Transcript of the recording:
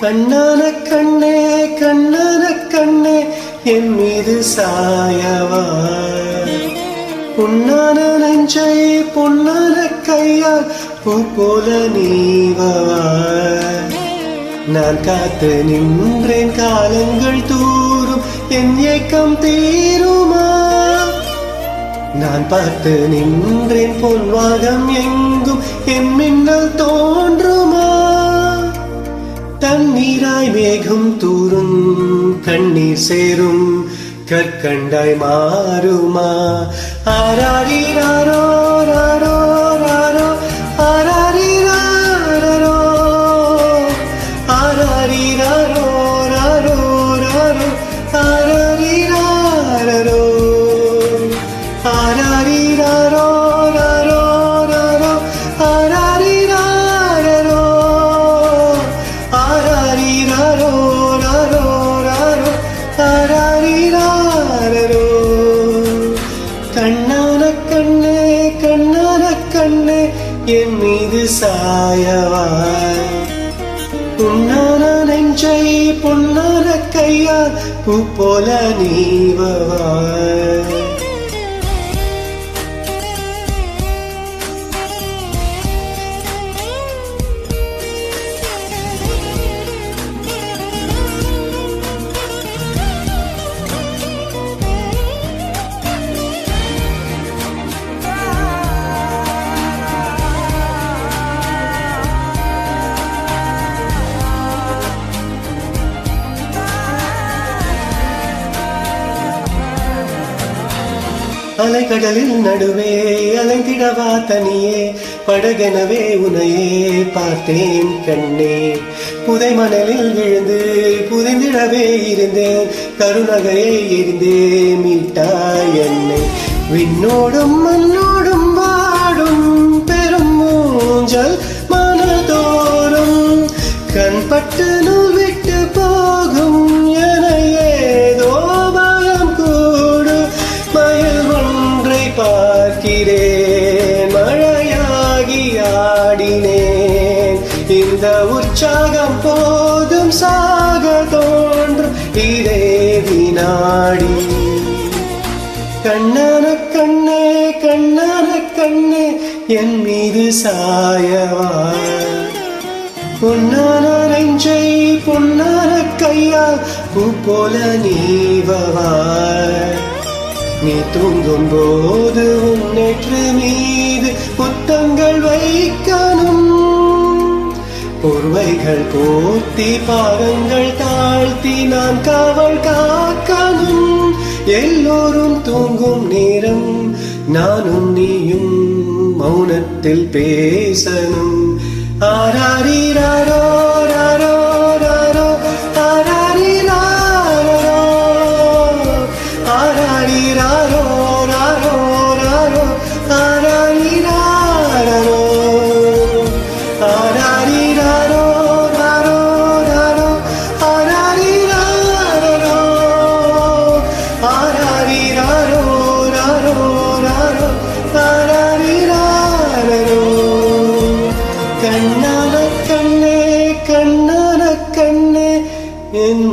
கண்ணான கண்ணே கண்ணான கண்ணே என் மீது சாயவா, பொன்னான நெஞ்சை பொன்னான கையால் பூ போல நீவவா. நான் காத்து நின்றேன் காலங்கள் தூரும் என் ஏக்கம் தீருமா. நான் பார்த்து நின்றேன் பொன்வாகம் எங்கும் என் மின்னல் தோன்றுமா. தண்ணீராய் மேகம் தூரும் கண்ணீர் சேரும் கற்கண்டாய் மாறுமா. ஆராரிராரோ ராரோ ராரோ ஆராரிராரோ ஆராரிராரோ ராரோ ராரோ ஆராரிராரோ ஆராரிராரோ ராரோ ராரோ ஆராரிராரோ ஆராரிராரோ ராரோ ராரோ ஆராரிராரோ. கண்ணான கண்ணே கண்ணான கண்ணே என் மீது சாயவா, பொன்னான நெஞ்சை பொன்னான கையால் பூ போல நீவவா. அலைக்கடலில் நடுவே அலைந்திடவா தனியே, படகெனவே உனையே பார்த்தேன் கண்ணே. புதை மணலில் விழுந்து புதைந்திடவே இருந்தேன், கருணகையை எரிந்தே மீட்டாய் என்னை. விண்ணோடும் மண்ணோடும் வாடும் பெரும் மூஞ்சல் மனதோறும் கண்பட்டு நூல் விட்டு போகும் என ஏதோ பயம் கூடு. மயில் ஒன்றை பார்க்கிறேன் மழையாகி ஆடினேன், இந்த உற்சாகம் போதும் சாக தோன்றும் இதே வினாடி. கண்ணான கண்ணே கண்ணான கண்ணே என் மீது சாயவா, பொன்னான நெஞ்சை பொன்னான கையால் பூ போல நீவவா. நீ தூங்கும் போது உன் நெற்று மீது முத்தங்கள் வைக்கணும், போர்வைகள் போர்த்தி பாதங்கள் தாழ்த்தி நான் காவல் காக்கணும். எல்லோரும் தூங்கும் நேரம் நானும் நீயும் மௌனத்தில் பேசணும். ஆராரிராரோ ராரோ ராரோ ஆராரிராரோ ஆராரிராரோ ராரோ ராரோ ஆராரிராரோ ஆராரிராரோ ராரோ ராரோ ஆராரிராரோ ஆராரிராரோ ராரோ ராரோ ஆராரிராரோ. கண்ணான கண்ணே கண்ணான கண்ணே என்